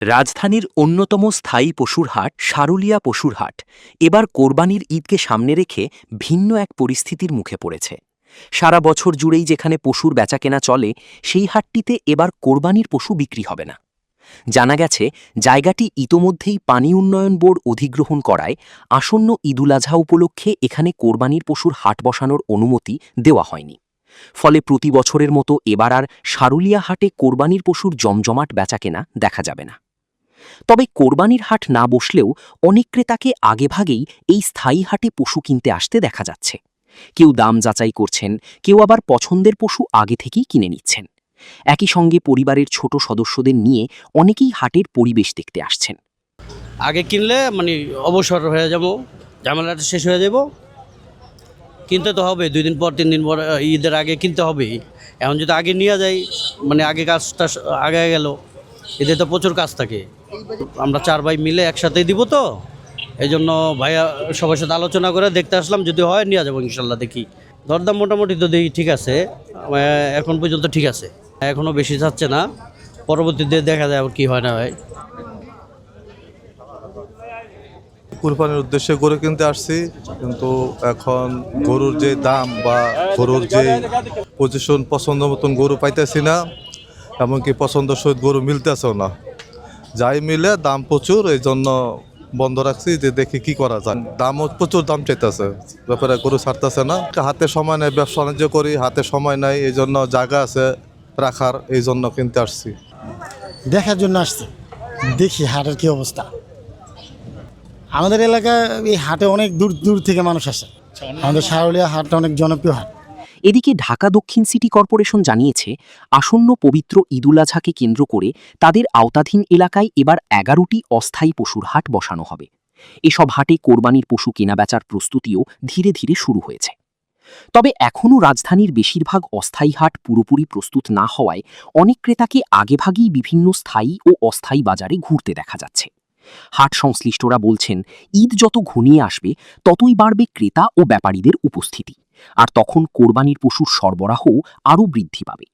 রাজধানীর অন্যতম স্থায়ী পশুর হাট সারুলিয়া পশুর হাট এবার কোরবানির ঈদকে সামনে রেখে ভিন্ন এক পরিস্থিতির মুখে পড়েছে। সারা বছর জুড়েই যেখানে পশুর বেচাকেনা চলে, সেই হাটটিতে এবার কোরবানির পশু বিক্রি হবে না। জানা গেছে, জায়গাটি ইতোমধ্যেই পানি উন্নয়ন বোর্ড অধিগ্রহণ করায় আসন্ন ঈদুল আজহা উপলক্ষে এখানে কোরবানির পশুর হাট বসানোর অনুমতি দেওয়া হয়নি। ফলে প্রতি বছরের মতো এবার আর সারুলিয়া হাটে কোরবানির পশুর জমজমাট বেচাকেনা দেখা যাবে না। তবে কোরবানির হাট না বসলেও অনেক ক্রেতাকে আগেভাগেই এই স্থায়ী হাটে পশু কিনতে আসতে দেখা যাচ্ছে। কেউ দাম যাচাই করছেন, কেউ আবার পছন্দের পশু আগে থেকেই কিনে নিচ্ছেন। একই সঙ্গে পরিবারের ছোট সদস্যদের নিয়ে অনেকেই হাটের পরিবেশ দেখতে আসছেন। আগে কিনলে মানে অবসর হয়ে যাব, ঝামেলাটা শেষ হয়ে যাব। কিনতে তো হবে 2 দিন পর 3 দিন পর, ঈদের আগে কিনতে হবেই। এখন যদি আগে নিয়ে যাই, মানে আগে কাজটা আগে গেল, এতে তো প্রচুর কাজ থাকে। আমরা 4 ভাই মিলে একসাথেই দিব, তো এই জন্য ভাইয়া সবার সাথে আলোচনা করে দেখতে আসলাম, যদি হয় নিয়ে যাবো ইনশাল্লাহ। দেখি দরদাম মোটামুটি তো দেখি ঠিক আছে, এখন পর্যন্ত ঠিক আছে, এখনও বেশি যাচ্ছে না। পরবর্তীতে দেখা যায় আবার কী হয় না হয়। কুরবানির উদ্দেশ্যে গরু কিনতে আসছি, কিন্তু এখন গরুর যে দাম বা গরুর যে পজিশন, পছন্দ মতন গরু পাইতেছি না, এমনকি পছন্দের সহিত গরু মিলতেছেও না। যাই মিলে দাম প্রচুর, এই জন্য বন্ধ রাখছি, যে দেখি কি করা যায়। দামও প্রচুর দাম চাইতেছে, ব্যাপারে গরু ছাড়তেছে না। হাতে সময় নেই, ব্যবসা বাণিজ্য করি, হাতে সময় নাই, এই জন্য জায়গা আছে রাখার, এই জন্য কিনতে আসছি। দেখার জন্য আসছি, দেখি হাটের কি অবস্থা। আমাদের এলাকায় এই হাটে অনেক দূর দূর থেকে মানুষ আসে। আমাদের সারুলিয়া হাটটা অনেক জনপ্রিয় হাট। এদিকে ঢাকা দক্ষিণ সিটি কর্পোরেশন জানিয়েছে, আসন্ন পবিত্র ঈদুল আজহাকে কেন্দ্র করে তাদের আওতাধীন এলাকায় এবার 11টি অস্থায়ী পশুর হাট বসানো হবে। এসব হাটে কোরবানির পশু কেনাবেচার প্রস্তুতিও ধীরে ধীরে শুরু হয়েছে। তবে এখনও রাজধানীর বেশিরভাগ অস্থায়ী হাট পুরোপুরি প্রস্তুত না হওয়ায় অনেক ক্রেতাকে আগেভাগেই বিভিন্ন স্থায়ী ও অস্থায়ী বাজারে ঘুরতে দেখা যাচ্ছে। হাট সংশ্লিষ্টরা বলছেন, ঈদ যত ঘনিয়ে আসবে ততই বাড়বে ক্রেতা ও ব্যাপারীদের উপস্থিতি, আর তখন কোরবানির পশুর সরবরাহ আরও বৃদ্ধি পাবে।